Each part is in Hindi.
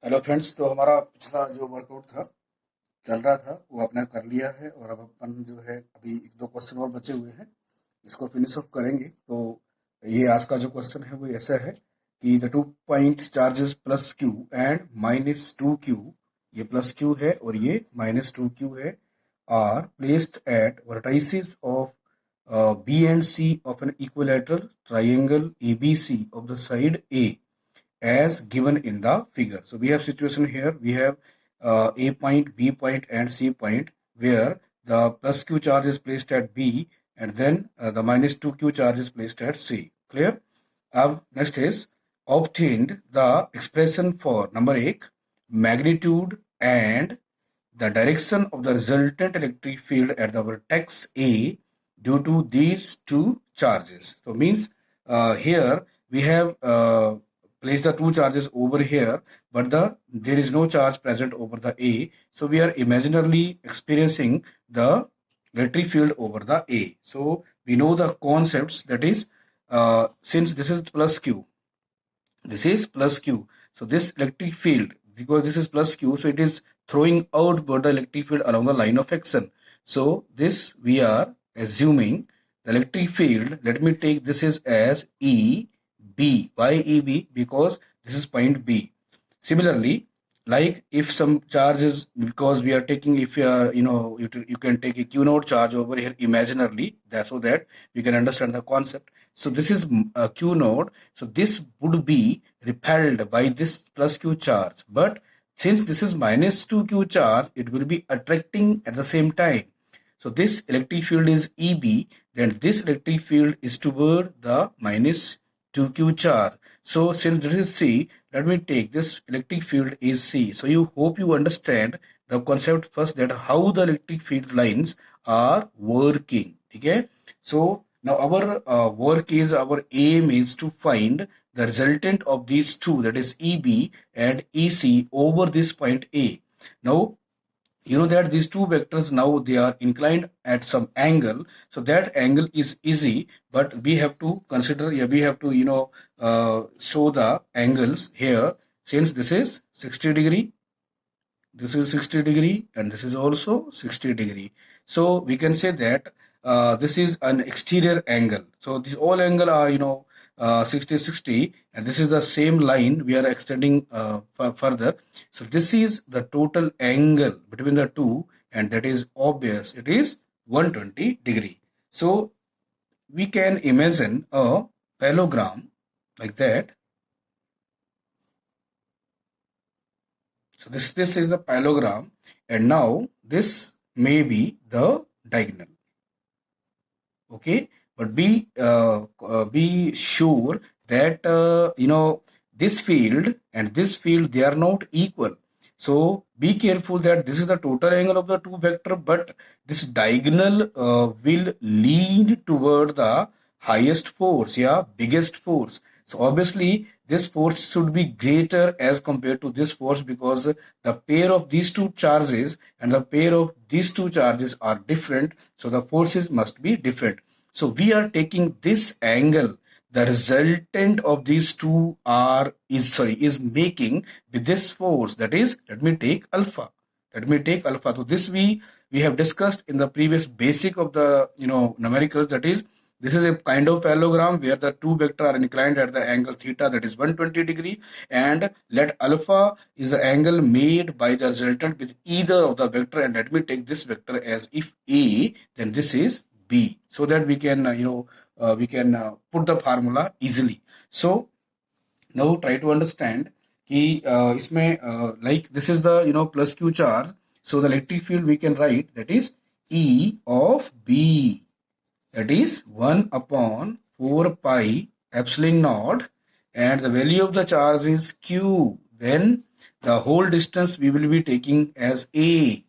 Hello friends. तो हमारा पिछला जो वर्कआउट था चल रहा था वो आपने कर लिया है और अब अपन जो है अभी एक दो क्वेश्चन और बचे हुए हैं, इसको फिनिश ऑफ करेंगे। तो ये आज का जो क्वेश्चन है वो ऐसा है कि the 2 point charges plus q and minus two q, ये प्लस क्यू है और ये माइनस टू क्यू है, are placed at vertices of B and C of an equilateral triangle ABC of the side A as given in the figure. So we have situation here. We have A point, B point, and C point, where the plus Q charge is placed at B, and then the minus 2Q charge is placed at C. Clear? Next is obtained the expression for number 8, magnitude and the direction of the resultant electric field at the vertex A due to these two charges. So means here we have placed the two charges over here, but there is no charge present over the A. So we are imaginarily experiencing the electric field over the A. So we know the concepts, that is, since this is plus Q, this is plus Q. So this electric field, because this is plus Q, so it is throwing outward the electric field along the line of action. So this we are assuming the electric field, let me take this is as EB. Why EB? Because this is point B. Similarly, like if some charge is, because we are taking, if you are, you can take a Q node charge over here imaginarily, that so that we can understand the concept. So this is a Q node. So this would be repelled by this plus Q charge. But since this is minus 2Q charge, it will be attracting at the same time. So this electric field is EB, then this electric field is toward the minus 2Q charge. So since this is C, let me take this electric field is C. So you hope you understand the concept first, that how the electric field lines are working. Okay. So now our work is, our aim is to find the resultant of these two, that is EB and EC over this point A. Now you know that these two vectors, now they are inclined at some angle, so that angle is easy, but we have to consider, yeah, we have to show the angles here. Since this is 60 degree, this is 60 degree, and this is also 60 degree, so we can say that this is an exterior angle. So these all angle are 60 60, and this is the same line we are extending further. So this is the total angle between the two, and that is obvious, it is 120 degree. So we can imagine a parallelogram like that. So this is the parallelogram, and now this may be the diagonal. Okay, but be sure that this field and this field, they are not equal. So be careful that this is the total angle of the two vector, but this diagonal will lean toward the highest force, yeah, biggest force. So obviously this force should be greater as compared to this force, because the pair of these two charges and the pair of these two charges are different, so the forces must be different. So we are taking this angle, the resultant of these two is making with this force, that is, let me take alpha. So this we have discussed in the previous basic of the numericals, that is, this is a kind of parallelogram where the two vectors are inclined at the angle theta, that is 120 degree, and let alpha is the angle made by the resultant with either of the vector, and let me take this vector as if A, then this is B, so that we can put the formula easily. So now try to understand कि इसमें like this is the plus Q charge, so the electric field we can write, that is E of B, that is 1 upon 4 pi epsilon naught, and the value of the charge is Q. Then the whole distance we will be taking as A.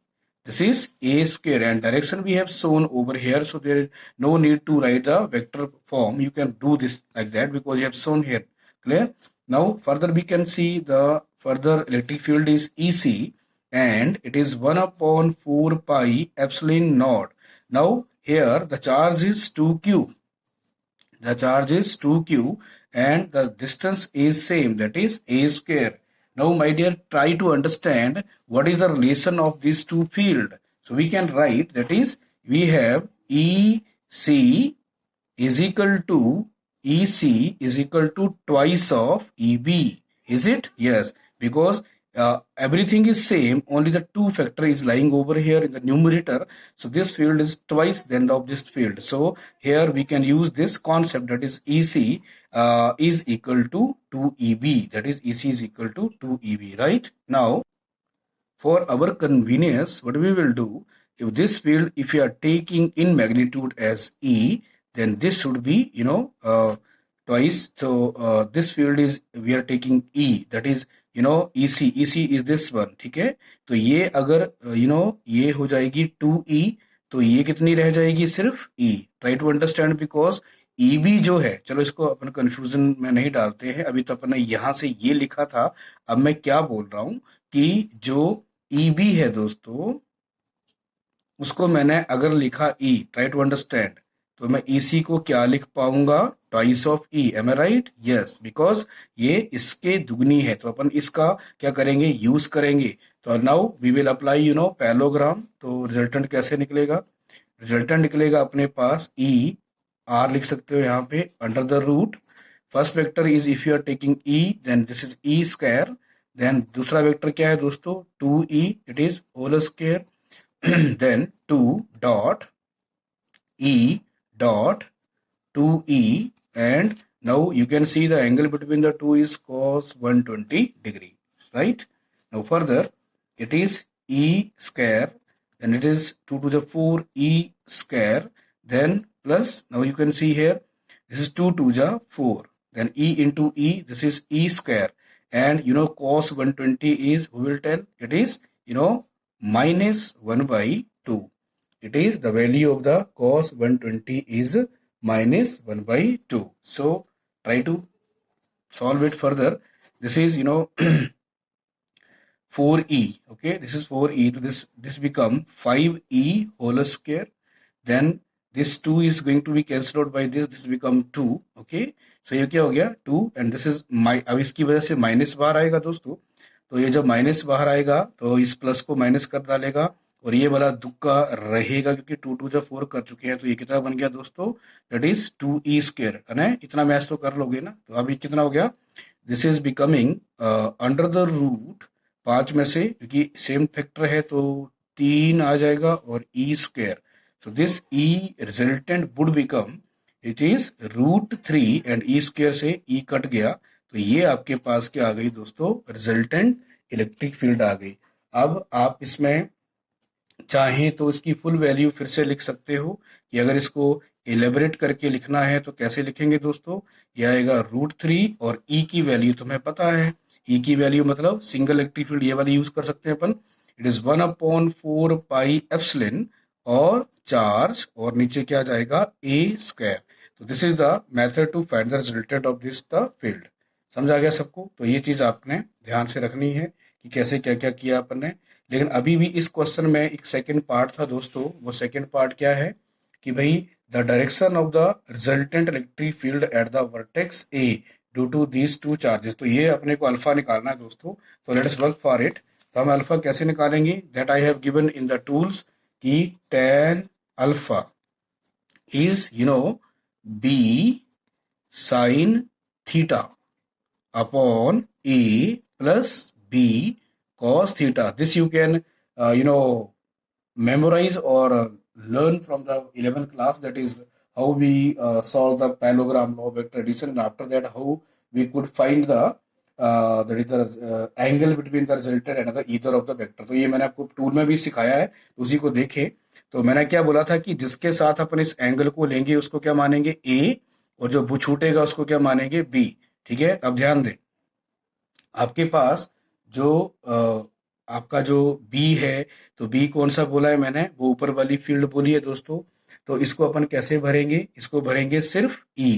This is A square, and direction we have shown over here, so there is no need to write the vector form. You can do this like that because you have shown here. Clear? Now further we can see the further electric field is EC, and it is 1 upon 4 pi epsilon naught. Now here the charge is 2Q. The charge is 2Q, and the distance is same, that is A square. Now, my dear, try to understand what is the relation of these two fields. So we can write, that is, we have EC is equal to EC is equal to twice of EB. Is it? Yes, because everything is same, only the 2 factor is lying over here in the numerator. So this field is twice then of this field. So here we can use this concept, that is EC is equal to 2EB. That is EC is equal to 2EB, right? Now, for our convenience, what we will do, if this field, if you are taking in magnitude as E, then this should be, twice. So this field is, we are taking E, that is, EC is this one, ठीक है. तो ये अगर ये हो जाएगी 2E, तो ये कितनी रह जाएगी, सिर्फ E. Try to understand, because EB जो है, चलो इसको अपन कंफ्यूजन में नहीं डालते हैं, अभी तो अपन ने यहां से ये लिखा था. अब मैं क्या बोल रहा हूं कि जो EB है दोस्तों, उसको मैंने अगर लिखा E, ट्राई टू अंडरस्टैंड, तो मैं EC को क्या लिख पाऊंगा, twice of E. Am I right? Yes, because ये इसके दुगनी है, तो अपन इसका क्या करेंगे, यूज करेंगे. तो now we will apply parallelogram. तो रिजल्टेंट कैसे निकलेगा, रिजल्टेंट निकलेगा अपने पास E, R लिख सकते हो यहाँ पे, under the root. First vector is, if you are taking E, then this is E square. Then दूसरा वेक्टर क्या है दोस्तों, 2E, it is whole square. then 2 dot E dot 2E, and now you can see the angle between the two is cos 120 degree, right? Now further, it is E square, then it is 2 to the 4 E square, then plus, now you can see here, this is 2 to the 4, then E into E, this is E square, and cos 120 is, who will tell, it is minus 1 by 2. It is the value of the cos 120 is minus 1 by 2. So try to solve it further. This is 4E. Okay, this is 4E. So this become 5E whole square. Then this 2 is going to be cancelled out by this. This become 2. Okay, so ये क्या हो गया, 2, and this is अब इसकी वजह से माइनस बाहर आएगा दोस्तों. तो ये जब माइनस बाहर आएगा तो इस प्लस को माइनस कर डालेगा, और ये वाला दुक्का रहेगा, क्योंकि 2 2 जब 4 कर चुके हैं. तो ये कितना बन गया दोस्तों, दैट इज 2E स्क्वायर, है ना. इतना मैच तो कर लोगे ना. तो अभी कितना हो गया, this is becoming under the root 5 में से, क्योंकि सेम फैक्टर है तो 3 आ जाएगा, और E square. So this E resultant would become, it is √3, and E square से E कट गया, तो ये आपके पास क्या आ गई दोस्तों, रिजल्टेंट इलेक्ट्रिक फील्ड आ गई. अब आप इसमें चाहें तो इसकी फुल वैल्यू फिर से लिख सकते हो, कि अगर इसको एलेबरेट करके लिखना है तो कैसे लिखेंगे दोस्तों, ये आएगा √3, और E की वैल्यू तुम्हें पता है, E की वैल्यू मतलब सिंगल इलेक्ट्रिक फील्ड, ये वाली यूज कर सकते हैं अपन. इट इज 1/4 पाई एप्सिलॉन, और चार्ज, और नीचे क्या जाएगा, A स्क्वायर. तो this is the method to find the resultant of this the field. समझ आ गया सबको? तो ये चीज आपने ध्यान से रखनी है कि कैसे क्या क्या किया अपन ने. लेकिन अभी भी इस क्वेश्चन में एक सेकंड पार्ट था दोस्तों. वो सेकंड पार्ट क्या है कि भाई, the direction of the resultant electric field at the vertex A due to these 2 charges. तो ये अपने को अल्फा निकालना है दोस्तों. तो let us work for it. तो हम अल्फा कैसे निकालेंगे, that I have given in the tools, की tan alpha is B sin theta upon A plus B cos theta. This you can memorize or learn from the 11th class. That is how we solve the parallelogram law, vector addition, and after that how we could find the that is the angle between the resultant and the either of the vector. तो ये मैंने आपको टूल में भी सिखाया है, उसी को देखें. तो मैंने क्या बोला था कि जिसके साथ अपन इस एंगल को लेंगे उसको क्या मानेंगे, A, और जो छूटेगा उसको क्या मानेंगे, B. ठीक है, अब ध्यान दें, आपके पास जो आपका जो B है, तो B कौन सा बोला है मैंने, वो ऊपर वाली फील्ड बोली है दोस्तों. तो इसको अपन कैसे भरेंगे, इसको भरेंगे सिर्फ E.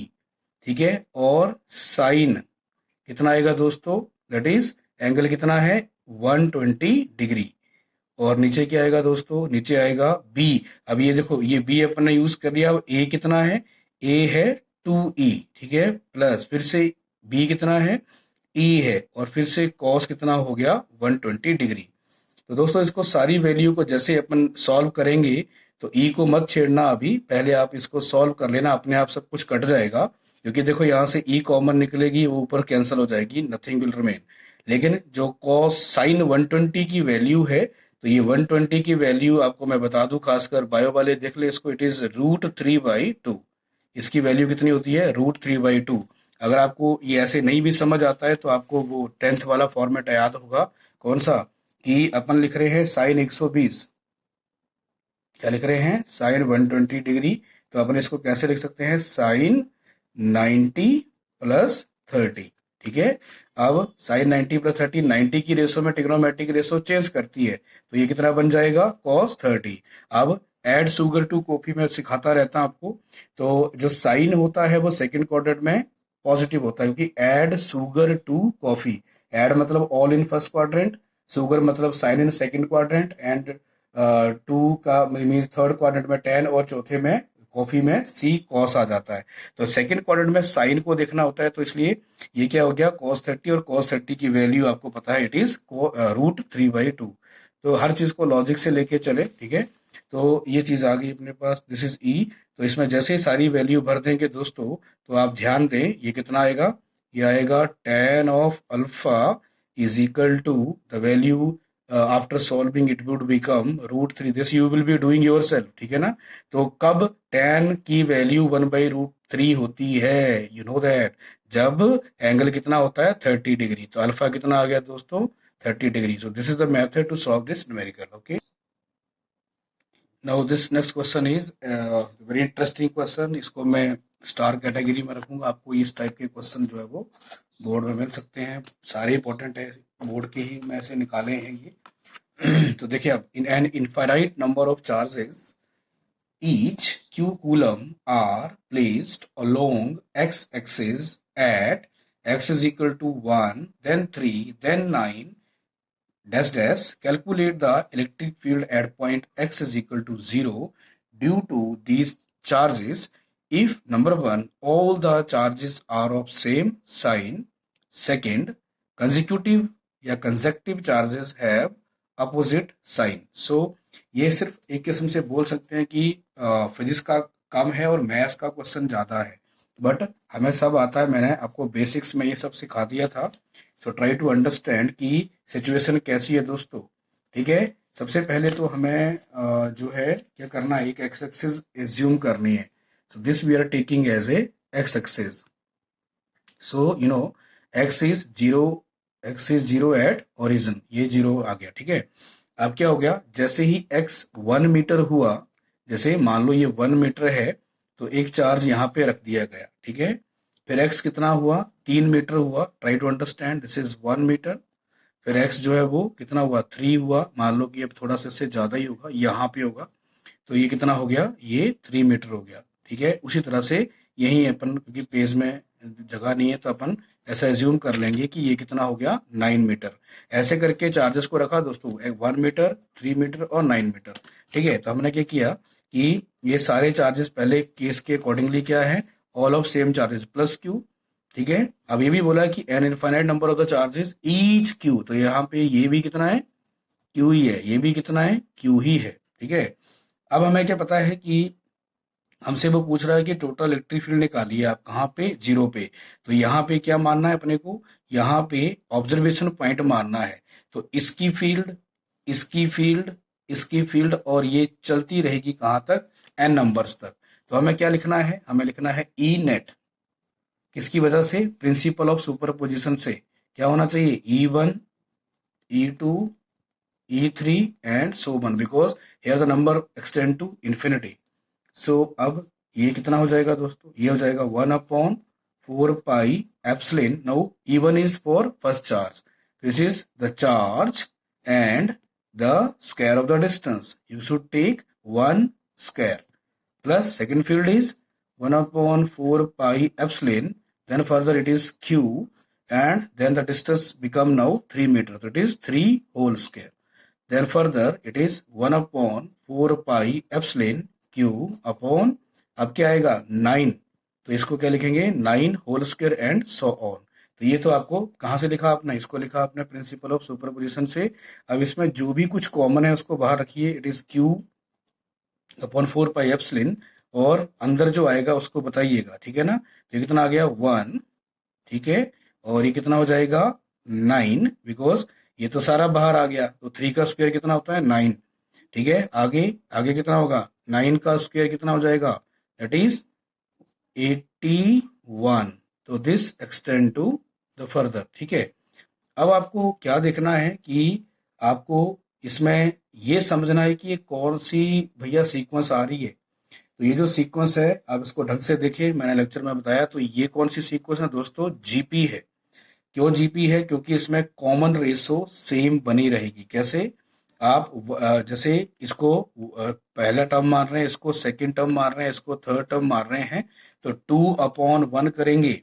ठीक है, और साइन कितना आएगा दोस्तों, दैट इज एंगल कितना है, 120 डिग्री. और नीचे क्या आएगा दोस्तों, नीचे आएगा B. अब ये देखो, ये B अपन ने यूज कर लिया. अब A कितना है, A है 2E. ठीक है, प्लस फिर से B कितना है, ई है, और फिर से कॉस कितना हो गया 120 डिग्री। तो दोस्तों इसको सारी वैल्यू को जैसे अपन सॉल्व करेंगे, तो ई को मत छेड़ना अभी, पहले आप इसको सॉल्व कर लेना, अपने आप सब कुछ कट जाएगा, क्योंकि देखो यहाँ से ई कॉमन निकलेगी, वो ऊपर कैंसिल हो जाएगी, नथिंग विल रिमेन। लेकिन जो कॉस साइन 120 की वैल्यू है, तो ये 120 की वैल्यू आपको मैं बता दूं, खासकर बायो वाले देख ले इसको, इट इज √3/2। इसकी वैल्यू कितनी होती है, √3/2। अगर आपको ये ऐसे नहीं भी समझ आता है, तो आपको वो 10th वाला फॉर्मेट याद होगा, कौन सा, कि अपन लिख रहे हैं साइन 120, क्या लिख रहे हैं, साइन 120 डिग्री, तो अपन इसको कैसे लिख सकते हैं, साइन 90 प्लस 30। ठीक है, अब साइन 90 प्लस 30, 90 की रेशो में ट्रिग्नोमेट्रिक रेशो चेंज करती है, तो ये कितना बन जाएगा, cos 30। अब एड शुगर टू कॉफी में सिखाता रहता हूं आपको, तो जो साइन होता है वो सेकंड क्वाड्रेंट में पॉजिटिव होता है, क्योंकि add sugar to coffee, add मतलब all in first quadrant, sugar मतलब sine in second quadrant, and to का मीन्स थर्ड क्वाड्रेंट में 10, और चौथे में कॉफी में सी कॉस आ जाता है। तो सेकंड क्वाड्रेंट में साइन को देखना होता है, तो इसलिए ये क्या हो गया, cos 30, और cos 30 की वैल्यू आपको पता है, इट इज √3/2। तो हर चीज को लॉजिक से लेके चले, ठीक है। तो ये चीज आ गई अपने पास, दिस इज ई। तो इसमें जैसे ही सारी वैल्यू भर देंगे दोस्तों, तो आप ध्यान दें, ये कितना आएगा, ये आएगा tan of alpha is equal to the value, after solving it would become √3, this you will be doing yourself, ठीक है ना। तो कब tan की वैल्यू 1/√3 होती है, यू नो दैट, जब एंगल कितना होता है 30 डिग्री। तो अल्फा कितना आ गया दोस्तों, 30 degree. So this is the method to solve this numerical, okay. Now this next question is very interesting question, इसको मैं स्टार कैटेगरी में रखूंगा, आपको इस टाइप के क्वेश्चन जो है वो बोर्ड में मिल सकते हैं, सारे इंपॉर्टेंट है, बोर्ड के ही में से निकाले हैं ये। तो देखिए, अब in an infinite number of charges each q coulomb are placed along x-axis at x is equal to 1, then 3, then 9, dash dash, calculate the electric field at point x is equal to 0 due to these charges if number 1 all the charges are of same sign, second consecutive या consecutive charges have opposite sign। so ये सिर्फ एक किस्म से बोल सकते हैं कि फिजिक्स का कम है और मैथ्स का क्वेश्चन ज्यादा है, बट हमें सब आता है, मैंने आपको बेसिक्स में ये सब सिखा दिया था। सो ट्राई टू अंडरस्टैंड कि सिचुएशन कैसी है दोस्तों, ठीक है। सबसे पहले तो हमें जो है क्या करना है, एक एक्स एक्सिस एज्यूम करनी है। So this we are taking as a x axis. So you know x is zero at origin, ये 0 आ गया, ठीक है। अब क्या हो गया, जैसे ही x 1 मीटर हुआ, जैसे मान लो ये 1 मीटर है, तो एक चार्ज यहाँ पे रख दिया गया, ठीक है। फिर x कितना हुआ, 3 मीटर हुआ, try to understand, this is 1 metre. फिर x जो है वो कितना हुआ, 3 हुआ, मान लो कि अब थोड़ा सा इससे ज्यादा ही होगा, यहाँ पे होगा, तो ये कितना हो गया, ये 3 मीटर हो गया, ठीक है। उसी तरह से यही अपन, क्योंकि पेज में जगह नहीं है, तो अपन ऐसा एज्यूम कर लेंगे कि ये कितना हो गया, 9 मीटर। ऐसे करके चार्जेस को रखा दोस्तों, 1 मीटर, 3 मीटर और 9 मीटर, ठीक है। तो हमने क्या किया कि ये सारे चार्जेस पहले केस के अकॉर्डिंगली क्या है, all of same charges plus Q, ठीक है। अब ये भी बोला कि an infinite number of the charges each Q, तो यहाँ पे ये भी कितना है, क्यू ही है, ये भी कितना है, क्यू ही है, ठीक है। अब हमें क्या पता है कि हमसे वो पूछ रहा है कि टोटल इलेक्ट्रिक फील्ड निकालिए आप, कहाँ पे, 0 पे। तो यहाँ पे क्या मानना है अपने को, यहाँ पे ऑब्जर्वेशन पॉइंट मानना है। तो इसकी फील्ड, इसकी फील्ड, इसकी फील्ड, और ये चलती रहेगी कहाँ तक, n नंबर्स तक। तो हमें क्या लिखना है, हमें लिखना है ई नेट, किसकी वजह से, प्रिंसिपल ऑफ सुपरपोजिशन से। क्या होना चाहिए, E1, E2, E3 and so on, because here the number extend to infinity. So अब ये कितना हो जाएगा दोस्तों, ये हो जाएगा 1/4 pi epsilon. Now E1 is for first charge, this is the charge and the square of the distance, you should take 1 square, plus second field is 1/4 pi epsilon, then further it is q, and then the distance become now 3 meter, so it is 3 whole square. Then further it is 1/4 pi epsilon q upon, अब क्या आएगा 9, तो इसको क्या लिखेंगे, 9 whole square and so on. तो ये तो आपको कहाँ से लिखा आपने, इसको लिखा आपने प्रिंसिपल ऑफ सुपरपोजिशन से। अब इसमें जो भी कुछ कॉमन है उसको बाहर रखिए, it is Q upon 4 pi epsilon, और अंदर जो आएगा उसको बताइएगा, ठीक है ना। तो ये कितना आ गया 1, ठीक है, और ये कितना हो जाएगा 9, बिकॉज ये तो सारा बाहर आ गया, तो 3 का स्क्वायर कितना होता है 9, ठीक है। आगे आगे कितना होगा, 9 का स्क्वायर कितना हो जाएगा, दैट इज 81। तो this extend to the further, ठीक है। अब आपको क्या देखना है कि आपको इसमें ये समझना है कि ये कौन सी भैया सीक्वेंस आ रही है। तो ये जो सीक्वेंस है आप इसको ढंग से देखिए, मैंने लेक्चर में बताया। तो ये कौन सी सीक्वेंस है दोस्तों, जीपी है। क्यों जीपी है, क्योंकि इसमें कॉमन रेशो सेम बनी रहेगी। कैसे, आप जैसे इसको पहला टर्म मान रहे हैं, इसको सेकंड टर्म मान रहे हैं, इसको थर्ड टर्म मान रहे हैं, तो 2/1 करेंगे।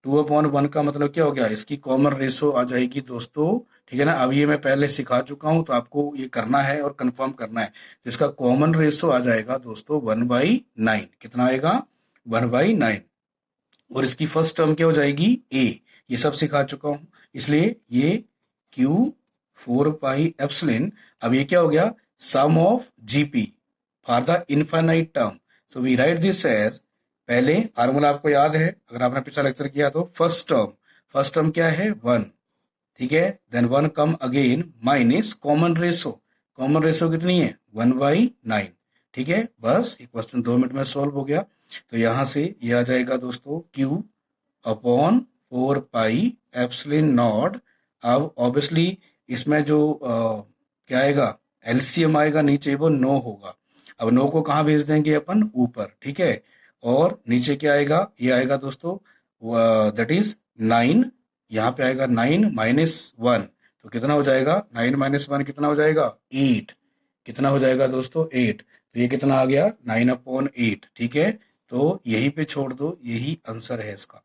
2/1 का मतलब क्या हो गया, इसकी कॉमन रेशो आ जाएगी दोस्तों, ठीक है ना। अब ये मैं पहले सिखा चुका हूं, तो आपको ये करना है और कंफर्म करना है। तो इसका कॉमन रेशो आ जाएगा दोस्तों 1/9। कितना आएगा, 1/9। और इसकी फर्स्ट टर्म क्या हो जाएगी, ए। ये सब सिखा चुका हूं, इसलिए ये क्यू 4 पाई एप्सिलॉन। अब ये क्या हो गया, sum of GP for the infinite term. So we write this as, पहले फार्मूला आपको याद है अगर आपने पिछला लेक्चर किया तो, फर्स्ट टर्म क्या है 1, ठीक है। Then 1 come again minus common ratio कितनी है 1/9, ठीक है। बस ये क्वेश्चन 2 मिनट में सॉल्व हो गया। तो यहां से ये आ जाएगा दोस्तों Q upon 4 pi epsilon not. अब ऑब्वियसली इसमें जो क्या आएगा, एलसीएम आएगा नीचे, वो 9 होगा। अब 9 को कहाँ भेज देंगे अपन, ऊपर, ठीक है। और नीचे क्या आएगा, ये आएगा दोस्तों दैट इज 9। यहाँ पे आएगा 9 - 1, तो कितना हो जाएगा 9 - 1 कितना हो जाएगा 8। कितना हो जाएगा दोस्तों 8। तो ये कितना आ गया 9/8, ठीक है। तो यहीं पे छोड़ दो, यही आंसर है इसका।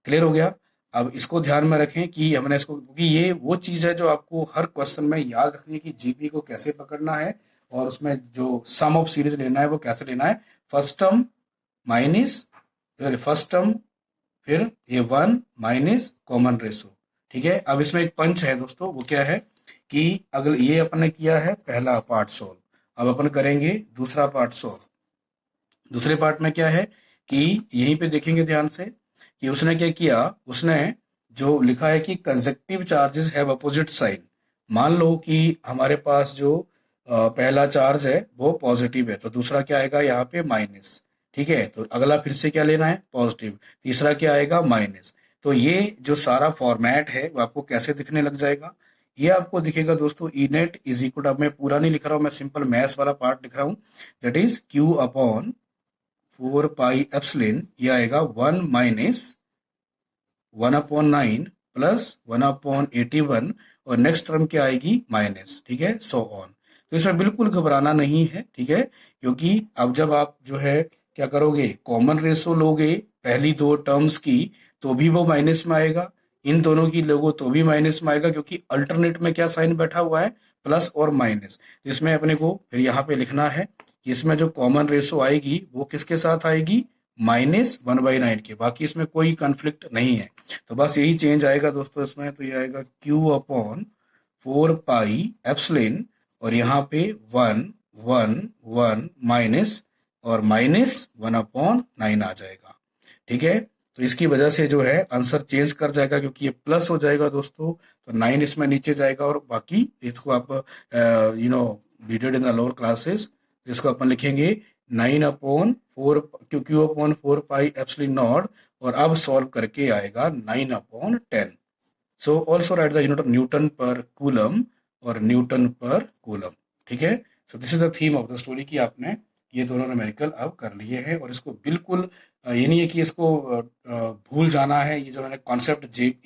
क्लियर हो गया। अब इसको ध्यान में रखें कि हमने इसको, क्योंकि ये वो चीज है जो आपको हर क्वेश्चन में याद रखनी है कि जीपी को कैसे पकड़ना है, और उसमें जो सम ऑफ सीरीज लेना है वो कैसे लेना है। First term minus, first term, फिर ये 1 माइनस कॉमन रेशो, ठीक है। अब इसमें एक पंच है दोस्तों, वो क्या है कि अगर ये अपन ने किया है पहला पार्ट सॉल्व, अब अपन करेंगे दूसरा पार्ट सॉल्व। दूसरे पार्ट में क्या है कि यहीं पे देखेंगे ध्यान से कि उसने क्या किया, उसने जो लिखा है कि conjunctive charges have opposite sign. मान लो कि हमारे पास जो पहला चार्ज है वो पॉजिटिव है, तो दूसरा क्या आएगा यहाँ पे माइनस, ठीक है। तो अगला फिर से क्या लेना है, पॉजिटिव, तीसरा क्या आएगा माइनस। तो ये जो सारा फॉर्मेट है वो आपको कैसे दिखने लग जाएगा, ये आपको दिखेगा दोस्तों ई नेट इज इक्वल, अब मैं पूरा नहीं लिख रहा हूँ, मैं सिंपल मैथ्स वाला पार्ट लिख रहा हूँ। That is Q upon 4 pi epsilon, ये आएगा 1 माइनस 1/9 प्लस 1/81, और नेक्स्ट टर्म क्या आएगी माइनस, ठीक है, सो ऑन। तो इसमें बिल्कुल घबराना नहीं है, ठीक है, क्योंकि अब जब आप जो है क्या करोगे, कॉमन रेशो लोगे पहली दो टर्म्स की, तो भी वो माइनस में आएगा, इन दोनों की लोगो तो भी माइनस में आएगा, क्योंकि अल्टरनेट में क्या साइन बैठा हुआ है, प्लस और माइनस। तो इसमें अपने को फिर यहाँ पे लिखना है कि इसमें जो कॉमन रेशो आएगी वो किसके साथ आएगी, -1/9 के। बाकी इसमें कोई कन्फ्लिक्ट नहीं है, तो बस यही चेंज आएगा दोस्तों इसमें। तो ये आएगा Q अपॉन 4 पाई एप्सिलॉन, और यहाँ पे 1 1 1 माइनस, और -1/9 आ जाएगा, ठीक है। तो इसकी वजह से जो है आंसर चेंज कर जाएगा, क्योंकि ये प्लस हो जाएगा दोस्तों, तो 9 इसमें नीचे जाएगा, और बाकी इसको आप video in the lower classes, इसको अपन लिखेंगे 9/4, Q/4 पाई एप्सिलॉन नॉट, और अब सॉल्व करके आएगा 9/10। So also right the unit of Newton पर कूलम और न्यूटन पर कूलम, ठीक है। So this is the theme of the story कि आपने ये दोनों न्यूमेरिकल अब कर लिए हैं, और इसको बिल्कुल ये नहीं है कि इसको भूल जाना है। ये जो मैंने कॉन्सेप्ट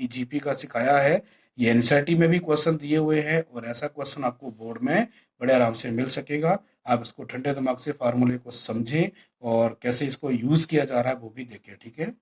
जीपी का सिखाया है, ये एनसीईआरटी में भी क्वेश्चन दिए हुए हैं, और ऐसा क्वेश्चन आपको बोर्ड में बड़े आराम से मिल सकेगा। आप इसको ठंडे दिमाग से फार्मूले को समझें, और कैसे इसको यूज किया जा रहा है वो भी देखें, ठीक है।